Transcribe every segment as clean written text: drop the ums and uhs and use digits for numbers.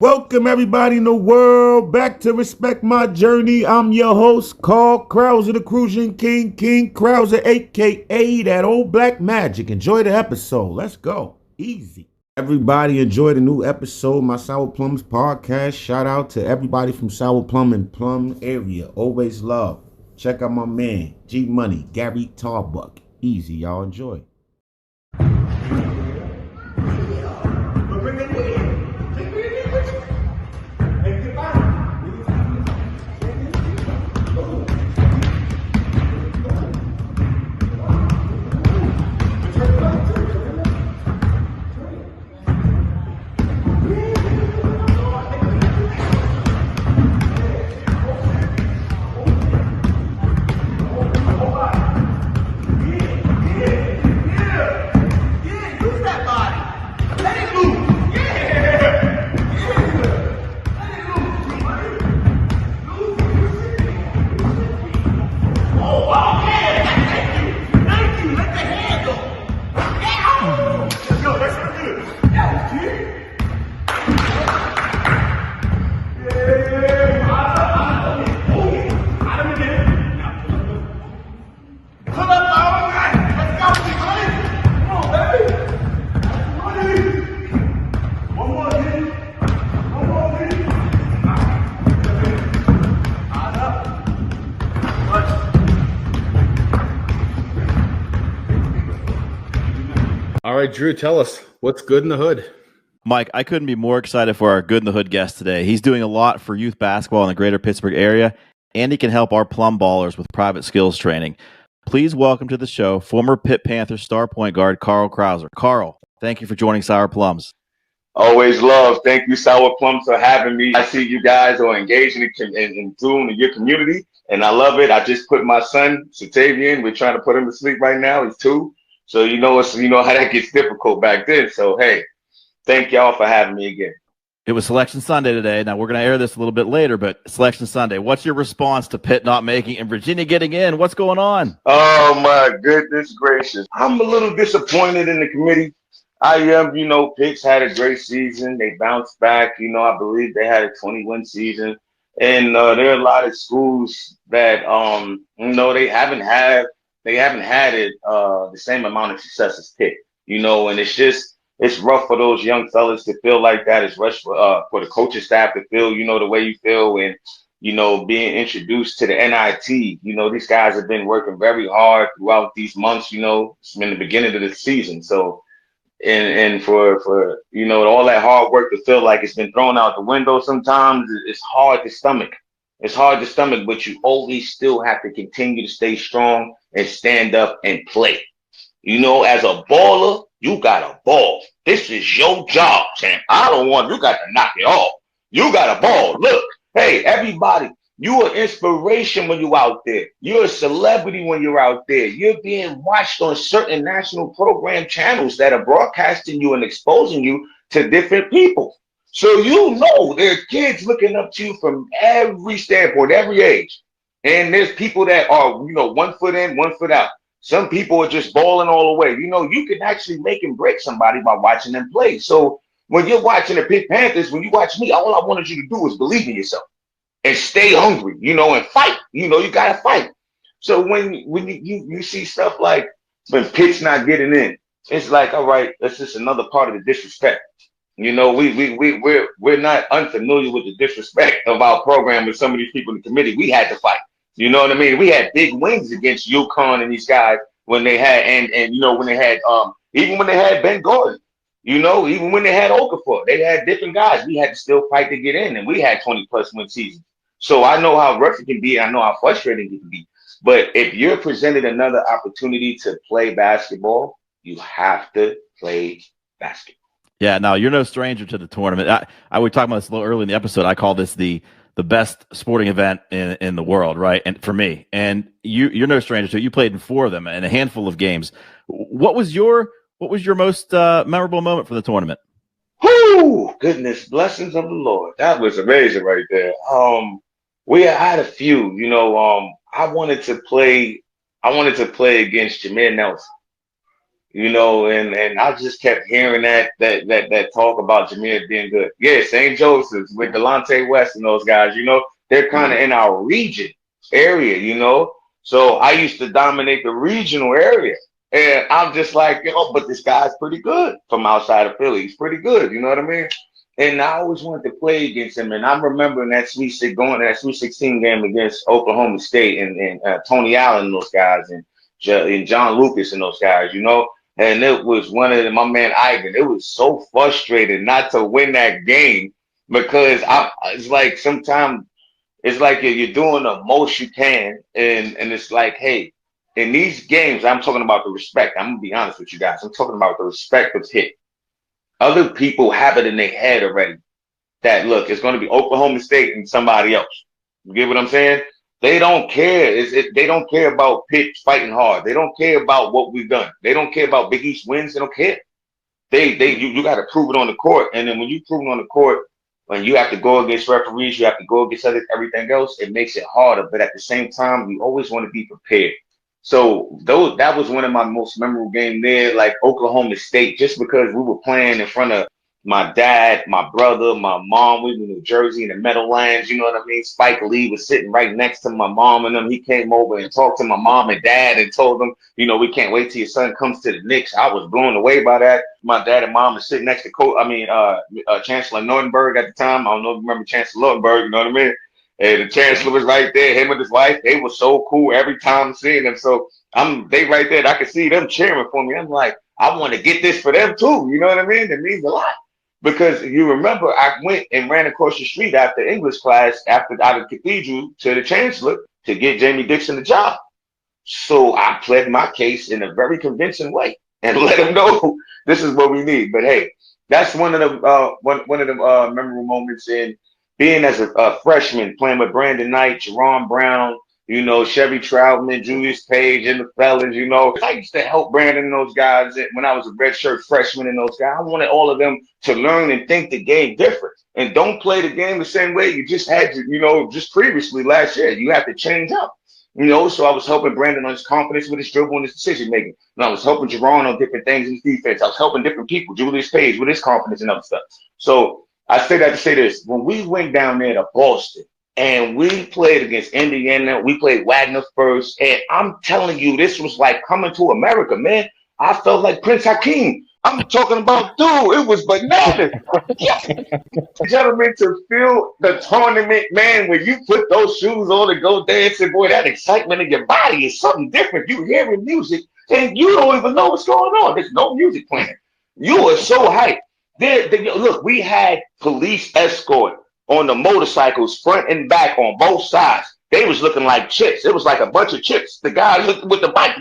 Welcome everybody in the world back to Respect My Journey. I'm your host, Carl Krauser, the Cruising King, King Krauser, aka that old black magic. Enjoy the episode. Let's go. Easy. Everybody enjoy the new episode, my Sour Plums podcast. Shout out to everybody from Sour Plum and Plum area. Always love. Check out my man, G Money, Gary Tarbuck. Easy, y'all enjoy. All right, Drew, tell us what's good in the hood. Mike, I couldn't be more excited for our Good in the Hood guest today. He's doing a lot for youth basketball in the greater Pittsburgh area, and he can help our Plum ballers with private skills training. Please welcome to the show former Pitt Panthers star point guard Carl Krauser. Carl, thank you for joining Sour Plums. Always love. Thank you, Sour Plums, for having me. I see you guys are engaging in Zoom in your community, and I love it. I just put my son, Satavian, we're trying to put him to sleep right now. He's 2. So you know how that gets difficult back then. So, hey, thank y'all for having me again. It was Selection Sunday today. Now, we're going to air this a little bit later, but Selection Sunday, what's your response to Pitt not making and Virginia getting in? What's going on? Oh, my goodness gracious. I'm a little disappointed in the committee. I am, Pitt's had a great season. They bounced back. I believe they had a 20-win season. And there are a lot of schools that, they haven't had it the same amount of success as Pitt, and it's rough for those young fellas to feel like that. It's rough for the coaching staff to feel, the way you feel, and, being introduced to the NIT. These guys have been working very hard throughout these months, it's been the beginning of the season. So, and for all that hard work to feel like it's been thrown out the window sometimes, it's hard to stomach. It's hard to stomach, but you always still have to continue to stay strong and stand up and play. As a baller, you got to ball. This is your job, champ. You got to knock it off. You got to ball. Look, hey, everybody, you are inspiration when you're out there. You're a celebrity when you're out there. You're being watched on certain national program channels that are broadcasting you and exposing you to different people. So there are kids looking up to you from every standpoint, every age. And there's people that are, 1 foot in, 1 foot out. Some people are just balling all the way. You can actually make and break somebody by watching them play. So when you're watching the Pitt Panthers, when you watch me, all I wanted you to do is believe in yourself and stay hungry, and fight. You got to fight. So when you see stuff like when Pitt's not getting in, it's like, all right, that's just another part of the disrespect. We're not unfamiliar with the disrespect of our program with some of these people in the committee. We had to fight. You know what I mean? We had big wins against UConn and these guys when they had when they had even when they had Ben Gordon, even when they had Okafor, they had different guys. We had to still fight to get in, and we had 20+ win seasons. So I know how rough it can be, and I know how frustrating it can be. But if you're presented another opportunity to play basketball, you have to play basketball. Yeah, no, you're no stranger to the tournament. I would talk about this a little early in the episode. I call this the best sporting event in the world, right? And for me, and you're no stranger to it. You played in 4 of them and a handful of games. What was your most memorable moment for the tournament? Whoo, goodness, blessings of the Lord. That was amazing right there. I had a few. I wanted to play against Jameer Nelson. And I just kept hearing that talk about Jameer being good. Yeah, St. Joseph's with Delonte West and those guys, they're kind of in our region area. So I used to dominate the regional area. And I'm just like, but this guy's pretty good from outside of Philly. He's pretty good, you know what I mean? And I always wanted to play against him. And I'm remembering that going to that Sweet 16 game against Oklahoma State and Tony Allen and those guys and John Lucas and those guys. And it was one of them, my man Ivan. It was so frustrating not to win that game because it's like sometimes it's like you're doing the most you can, and it's like, hey, in these games, I'm talking about the respect. I'm gonna be honest with you guys. I'm talking about the respect of hit. Other people have it in their head already that look, it's going to be Oklahoma State and somebody else. You get what I'm saying? They don't care. They don't care about Pitt fighting hard. They don't care about what we've done. They don't care about Big East wins. They don't care. You got to prove it on the court. And then when you prove it on the court, when you have to go against referees, you have to go against everything else, it makes it harder. But at the same time, we always want to be prepared. So that was one of my most memorable games there, like Oklahoma State, just because we were playing in front of my dad, my brother, my mom. We were in New Jersey in the Meadowlands, you know what I mean? Spike Lee was sitting right next to my mom and them. He came over and talked to my mom and dad and told them, we can't wait till your son comes to the Knicks. I was blown away by that. My dad and mom were sitting next to Chancellor Nordenberg at the time. I don't know if you remember Chancellor Nordenberg, you know what I mean? And the chancellor was right there, him and his wife. They were so cool every time seeing them. So they right there. I could see them cheering for me. I'm like, I want to get this for them too. You know what I mean? That means a lot. Because you remember, I went and ran across the street after English class, out of Cathedral to the chancellor to get Jamie Dixon the job. So I pled my case in a very convincing way and let him know this is what we need. But hey, that's one of the memorable moments in being as a freshman, playing with Brandon Knight, Jerron Brown, Chevy Troutman, Julius Page, and the fellas. I used to help Brandon and those guys when I was a redshirt freshman and those guys. I wanted all of them to learn and think the game different and don't play the game the same way you just had to, just previously last year. You have to change up. So I was helping Brandon on his confidence with his dribble and his decision making. And I was helping Jerron on different things in his defense. I was helping different people, Julius Page with his confidence and other stuff. So I say that to say this. When we went down there to Boston and we played against Indiana, we played Wagner first. And I'm telling you, this was like coming to America, man. I felt like Prince Hakeem. I'm talking about, dude, it was bananas. Gentlemen, to feel the tournament, man, when you put those shoes on and go dancing, boy, that excitement in your body is something different. You hearing music and you don't even know what's going on. There's no music playing. You are so hyped. Look, we had police escort on the motorcycles, front and back on both sides. They was looking like chips. It was like a bunch of chips. The guy looked with the bike.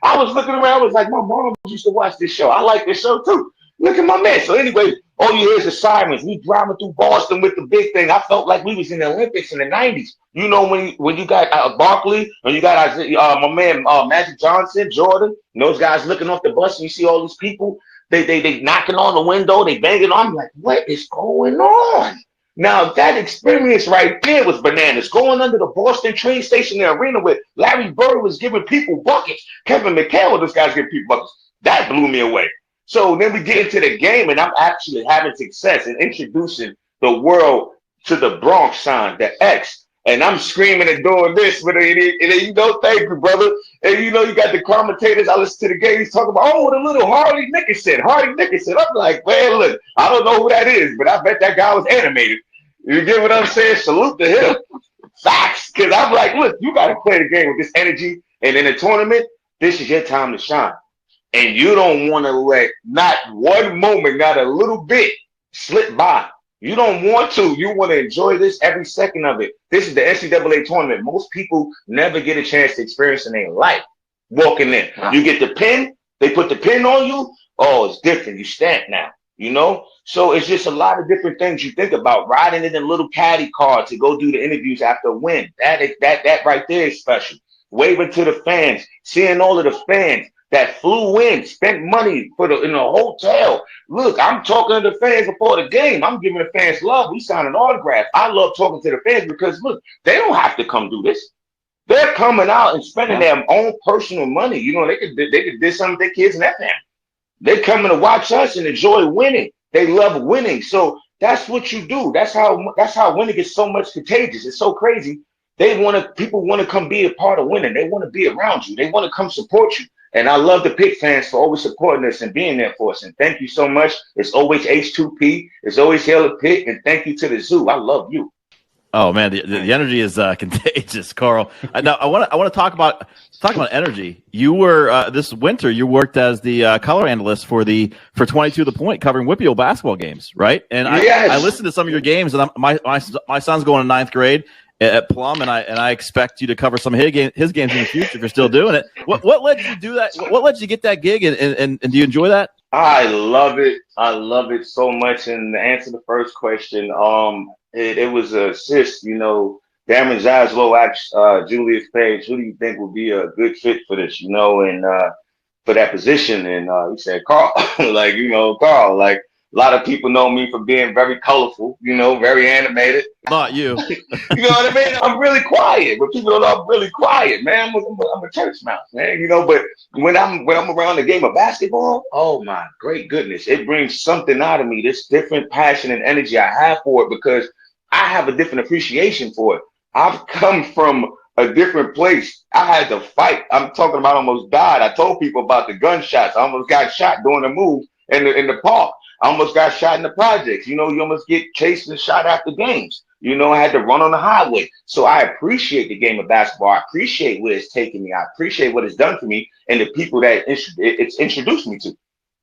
I was looking around. I was like, my mom used to watch this show. I like this show too. Look at my man. So anyway, all you hear is the sirens. We driving through Boston with the big thing. I felt like we was in the Olympics in the 90s. When you got Barkley and you got my man Magic Johnson, Jordan, and those guys looking off the bus and you see all these people. They knocking on the window. They banging on. I'm like, what is going on? Now, that experience right there was bananas. Going under the Boston train station, the arena where Larry Bird was giving people buckets. Kevin McHale, those guys giving people buckets. That blew me away. So then we get into the game, and I'm actually having success in introducing the world to the Bronx sign, the X. And I'm screaming and doing this with it. Thank you, brother. And you got the commentators. I listen to the game. He's talking about, the little Harley Nickerson. I'm like, man, look, I don't know who that is, but I bet that guy was animated. You get what I'm saying? Salute to him. Facts. Because I'm like, look, you got to play the game with this energy. And in the tournament, this is your time to shine. And you don't want to let not one moment, not a little bit slip by. You don't want to. You want to enjoy this every second of it. This is the NCAA tournament. Most people never get a chance to experience in their life walking in. You get the pin. They put the pin on you. Oh, it's different. You stamp now. So it's just a lot of different things you think about. Riding in a little caddy car to go do the interviews after a win. That right there is special. Waving to the fans, seeing all of the fans that flew in, spent money in the hotel. Look, I'm talking to the fans before the game. I'm giving the fans love. We signing autographs. I love talking to the fans because look, they don't have to come do this. They're coming out and spending their own personal money. You know, they could do something with their kids and their family. They're coming to watch us and enjoy winning. They love winning. So that's what you do. That's how winning is so much contagious. It's so crazy. People want to come be a part of winning. They want to be around you. They want to come support you. And I love the Pitt fans for always supporting us and being there for us. And thank you so much. It's always H2P. It's always Hail to Pitt. And thank you to the zoo. I love you. Oh man, the energy is contagious, Carl. Now I want to talk about energy. You were this winter. You worked as the color analyst for 22 The Point, covering WPIAL basketball games, right? And I listened to some of your games, and my son's going to ninth grade at Plum, and I expect you to cover some of his games in the future if you're still doing it. What led you to do that? What led you to get that gig, and do you enjoy that? I love it. I love it so much. And to answer the first question, it was a assist. You know, Darren Zaslow asked Julius Page, who do you think would be a good fit for this? You know, and for that position, and he said Carl. Carl. Like, a lot of people know me for being very colorful, you know, very animated. Not you. You know what I mean? I'm really quiet, but people don't know I'm really quiet, man. I'm a church mouse, man. You know, but when I'm around the game of basketball, oh my great goodness, it brings something out of me. This different passion and energy I have for it because I have a different appreciation for it. I've come from a different place. I had to fight. I'm talking about almost died. I told people about the gunshots. I almost got shot doing a move in the park. I almost got shot in the projects. You know, you almost get chased and shot after games. You know, I had to run on the highway. So I appreciate the game of basketball. I appreciate where it's taken me. I appreciate what it's done for me and the people that it's introduced me to.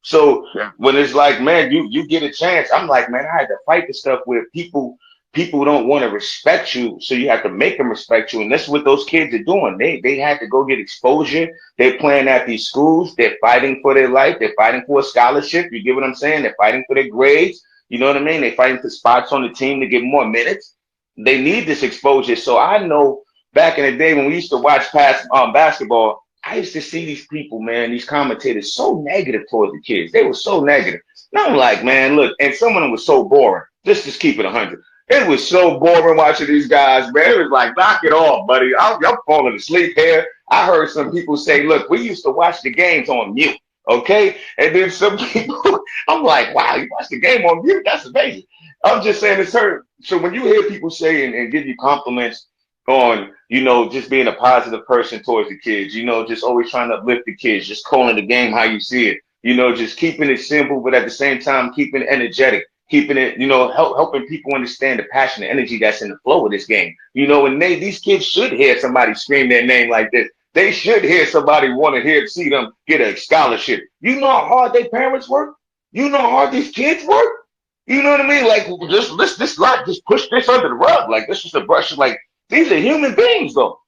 So when it's like, man, you get a chance, I'm like, man, I had to fight the stuff where people don't want to respect you, so you have to make them respect you. And that's what those kids are doing. They had to go get exposure. They're playing at these schools. They're fighting for their life. They're fighting for a scholarship. You get what I'm saying? They're fighting for their grades. You know what I mean? They're fighting for spots on the team to get more minutes. They need this exposure. So I know back in the day when we used to watch basketball, I used to see these people, man, these commentators so negative towards the kids. They were so negative. And I'm like, man, look, and some of them was so boring. Let's just keep it 100. It was so boring watching these guys, man. It was like, knock it off, buddy. I'm falling asleep here. I heard some people say, look, we used to watch the games on mute, okay? And then some people, I'm like, wow, you watch the game on mute? That's amazing. I'm just saying it's hurt. So when you hear people say and give you compliments on, you know, just being a positive person towards the kids, you know, just always trying to uplift the kids, just calling the game how you see it, you know, just keeping it simple, but at the same time, keeping it energetic. Keeping it, you know, helping people understand the passion and energy that's in the flow of this game. You know, and these kids should hear somebody scream their name like this. They should hear somebody want to see them get a scholarship. You know how hard their parents work? You know how hard these kids work? You know what I mean? Like, just push this under the rug. Like, this is a brush. Like, these are human beings, though.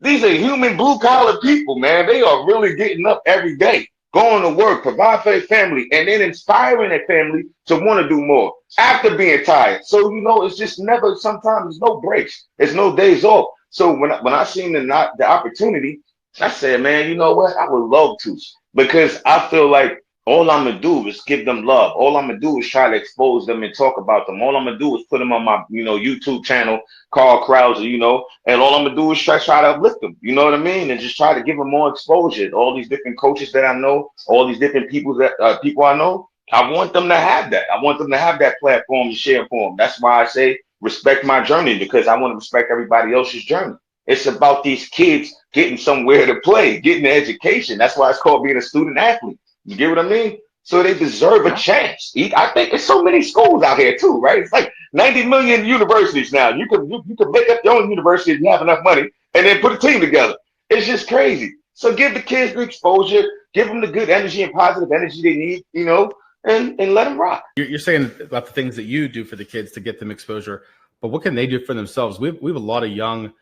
These are human blue-collar people, man. They are really getting up every day, going to work, provide for their family, and then inspiring their family to want to do more after being tired. So, you know, it's just never, sometimes there's no breaks. There's no days off. So when I seen the opportunity, I said, man, you know what? I would love to, because I feel like all I'm going to do is give them love. All I'm going to do is try to expose them and talk about them. All I'm going to do is put them on my, you know, YouTube channel, Carl Krause, you know, and all I'm going to do is try to uplift them. You know what I mean? And just try to give them more exposure. All these different coaches that I know, all these different people I know, I want them to have that. I want them to have that platform to share for them. That's why I say respect my journey, because I want to respect everybody else's journey. It's about these kids getting somewhere to play, getting an education. That's why it's called being a student athlete. You get what I mean? So they deserve a chance. I think there's so many schools out here too, right? It's like 90 million universities now. You can make up your own university if you have enough money and then put a team together. It's just crazy. So give the kids the exposure, give them the good energy and positive energy they need, you know, and let them rock. You're saying about the things that you do for the kids to get them exposure, but what can they do for themselves? We have a lot of young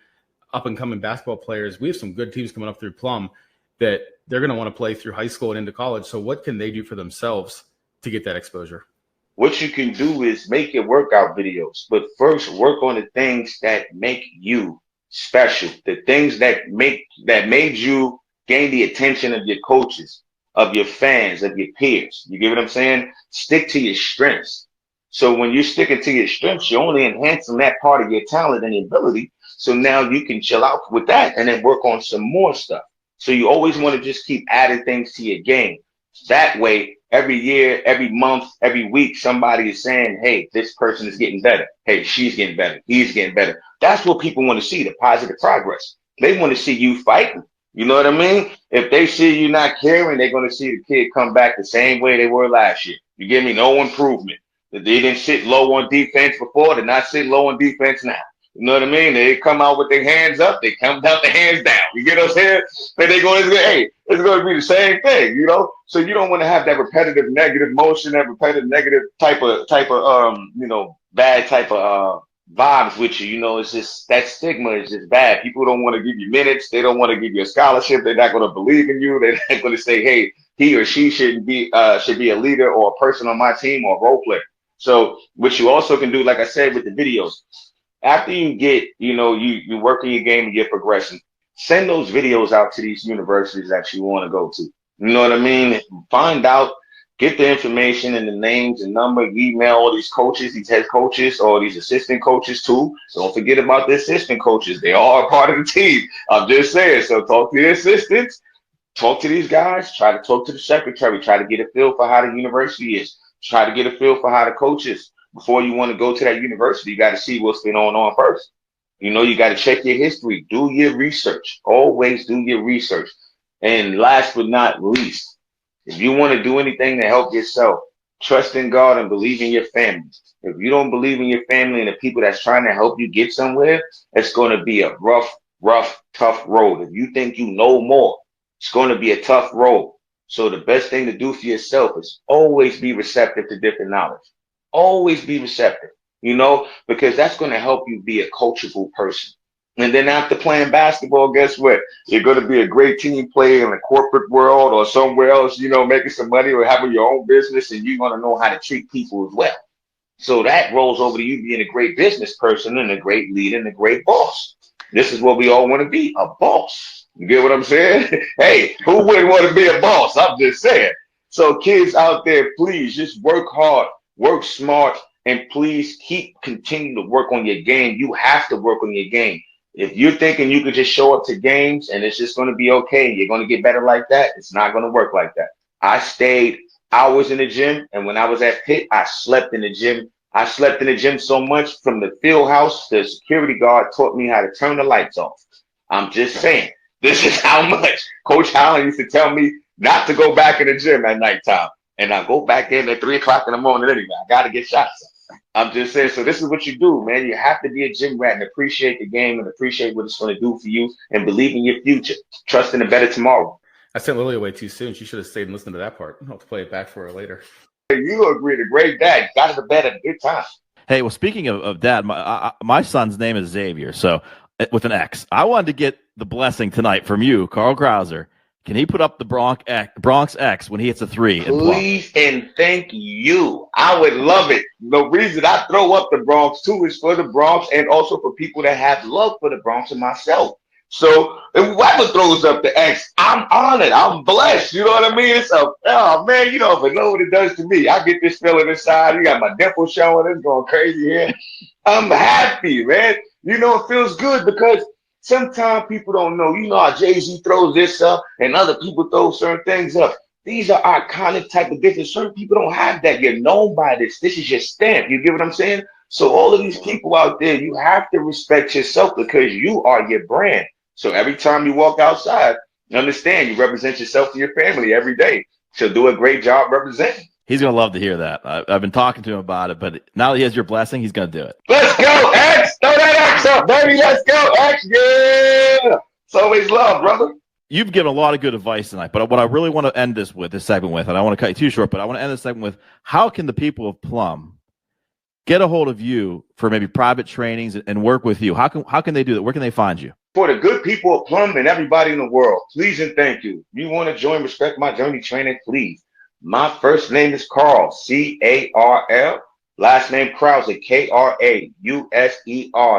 up-and-coming basketball players. We have some good teams coming up through Plum that they're going to want to play through high school and into college. So what can they do for themselves to get that exposure? What you can do is make your workout videos, but first work on the things that make you special, the things that made you gain the attention of your coaches, of your fans, of your peers. You get what I'm saying? Stick to your strengths. So when you're sticking to your strengths, you're only enhancing that part of your talent and ability. So now you can chill out with that and then work on some more stuff. So you always want to just keep adding things to your game. That way, every year, every month, every week, somebody is saying, hey, this person is getting better. Hey, she's getting better. He's getting better. That's what people want to see, the positive progress. They want to see you fighting. You know what I mean? If they see you not caring, they're going to see the kid come back the same way they were last year. You give me no improvement. They didn't sit low on defense before. They're not sitting low on defense now. You know what I mean? They come out with their hands up. They come down their hands down. You get what I'm saying? And they're going to say, hey, it's going to be the same thing, you know? So you don't want to have that repetitive negative motion, that repetitive negative type of bad type of vibes with you. You know, it's just that stigma is just bad. People don't want to give you minutes. They don't want to give you a scholarship. They're not going to believe in you. They're not going to say, hey, he or she should be a leader or a person on my team or a role player. So what you also can do, like I said, with the videos, after you get, you work in your game and get progression, send those videos out to these universities that you want to go to. You know what I mean? Find out, get the information and the names and number, email all these coaches, these head coaches, or these assistant coaches too. Don't forget about the assistant coaches. They are a part of the team. I'm just saying. So talk to the assistants, talk to these guys, try to talk to the secretary, try to get a feel for how the university is, try to get a feel for how the coaches. Before you want to go to that university, you got to see what's been on first. You got to check your history, do your research. Always do your research. And last but not least, if you want to do anything to help yourself, trust in God and believe in your family. If you don't believe in your family and the people that's trying to help you get somewhere, it's going to be a rough, tough road. If you think you know more, it's going to be a tough road. So the best thing to do for yourself is always be receptive to different knowledge. Always be receptive, because that's going to help you be a coachable person. And then after playing basketball, guess what? You're going to be a great team player in the corporate world or somewhere else, making some money or having your own business, and you're going to know how to treat people as well. So that rolls over to you being a great business person and a great leader and a great boss. This is what we all want to be, a boss. You get what I'm saying? Hey, who wouldn't want to be a boss? I'm just saying. So kids out there, please just work hard. Work smart, and please continue to work on your game. You have to work on your game. If you're thinking you could just show up to games and it's just going to be okay, and you're going to get better like that, it's not going to work like that. I stayed hours in the gym, and when I was at Pitt, I slept in the gym. I slept in the gym so much from the field house, the security guard taught me how to turn the lights off. I'm just saying, this is how much Coach Allen used to tell me not to go back in the gym at nighttime. And I go back in at 3 o'clock in the morning anyway. I got to get shots. I'm just saying, so this is what you do, man. You have to be a gym rat and appreciate the game and appreciate what it's going to do for you and believe in your future. Trust in a better tomorrow. I sent Lily away too soon. She should have stayed and listened to that part. I'll have to play it back for her later. You agree, the great dad got to bed at a good time. Hey, well, speaking of dad, my son's name is Xavier, so with an X. I wanted to get the blessing tonight from you, Carl Krauser. Can he put up the Bronx X when he hits a 3? Please and thank you. I would love it. The reason I throw up the Bronx too is for the Bronx and also for people that have love for the Bronx and myself. So if whoever throws up the X, I'm honored. I'm blessed. You know what I mean? It's oh man, if I know what it does to me, I get this feeling inside. You got my dimple showing. It's going crazy here. I'm happy, man. It feels good because sometimes people don't know. You know how Jay-Z throws this up and other people throw certain things up. These are iconic type of gifts. Certain people don't have that. You're known by this. This is your stamp. You get what I'm saying? So all of these people out there, you have to respect yourself because you are your brand. So every time you walk outside, understand you represent yourself to your family every day. So do a great job representing. He's going to love to hear that. I've been talking to him about it, but now that he has your blessing, he's going to do it. Let's go, X! Throw that X up, baby! Let's go, X! Yeah! It's always love, brother. You've given a lot of good advice tonight, but what I really want to end this segment with, and I don't want to cut you too short, but I want to end this segment with, how can the people of Plum get a hold of you for maybe private trainings and work with you? How can they do that? Where can they find you? For the good people of Plum and everybody in the world, please and thank you. You want to join Respect My Journey training, please. My first name is Carl, C-A-R-L. Last name Krauser, K-R-A-U-S-E-R.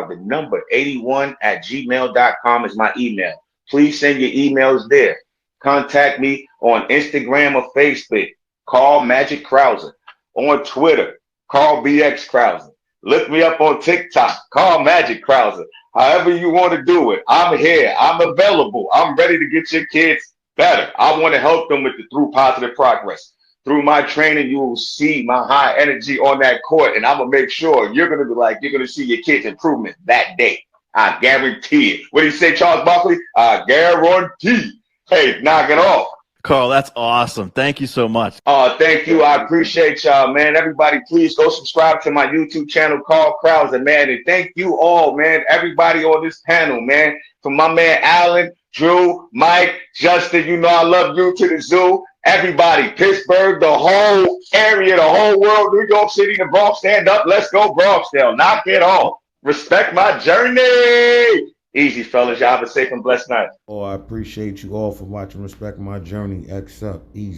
The number 81@gmail.com is my email. Please send your emails there. Contact me on Instagram or Facebook, Carl Magic Krauser. On Twitter, Carl BX Krauser. Look me up on TikTok. Call Magic Krauser. However you want to do it, I'm here. I'm available. I'm ready to get your kids better. I want to help them through positive progress. Through my training, you will see my high energy on that court, and I'm gonna make sure you're gonna see your kids' improvement that day. I guarantee it. What do you say, Charles Barkley? I guarantee. Hey, knock it off. Carl, that's awesome. Thank you so much. Thank you. I appreciate y'all, man. Everybody, please go subscribe to my YouTube channel, Carl Krause, man. And thank you all, man. Everybody on this panel, man. From my man Alan, Drew, Mike, Justin, you know I love you to the zoo. Everybody, Pittsburgh, the whole area, the whole world, New York City, the Bronx, stand up. Let's go, Bronxdale. Knock it off. Respect my journey. Easy, fellas. Y'all have a safe and blessed night. Oh, I appreciate you all for watching Respect My Journey. X up. Easy.